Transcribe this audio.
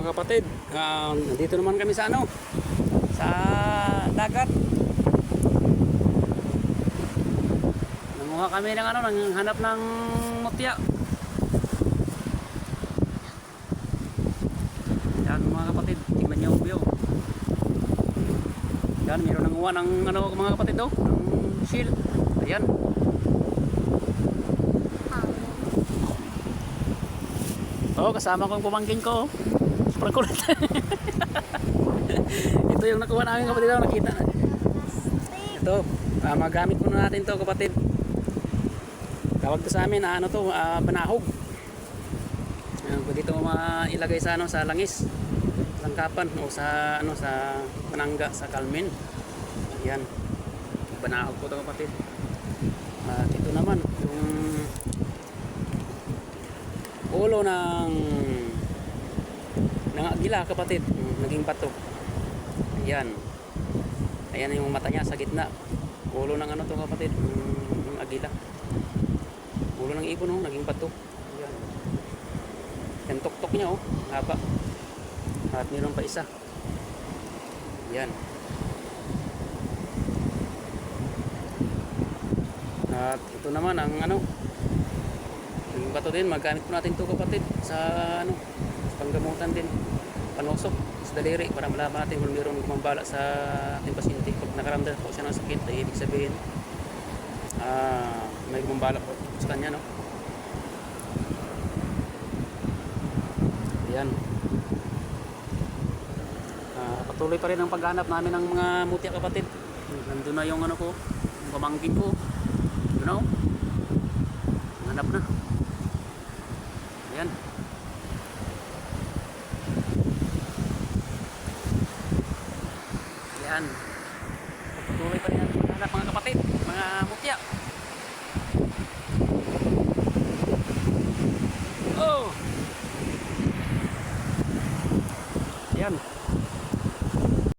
mga kapatid, nandito naman kami sa sa dagat. Nanguha kami ng nang hanap ng mutya. Yan mga kapatid, tingnan niyo yung view. Yan, meron nanguha ng mga kapatid ng shield. Ayan. Oh, kasama ko yung pumangkin ko. Sobrang kulit. Ito yung nakuha namin kapatid, nakita na. Ito, magamit muna natin to kapatid. Tawag to sa amin, banahog. Pwede ito mailagay sa sa langis, langkapan o sa sa panangga, sa kalmin. Ayan. Banahog po to kapatid. At ito naman yung ulo ng agila kapatid, naging bato. Ayan. Ayan yung mata niya sa gitna. Ulo ng to kapatid, ng agila. Ulo ng ibon naging bato. Ayan. Yung tuktok niya haba. At mayroon pa isa. Ayan. At ito naman ang yung bato din, magamit po natin ito kapatid sa panggamutan din, panusok sa daliri para malaman natin kung mayroong gumambala sa ating pasyente. Pag nakaramdam po siya ng sakit, ay ibig sabihin may gumambala po sa kanya, ayan. Patuloy pa rin ang paghanap namin ng mga mutya kapatid. Nandun na yung ko, yung pamangkin ko, hanap na. Ayan. Ayan. Patuloy pa rin ang paghanap mga kapatid, mga mutya.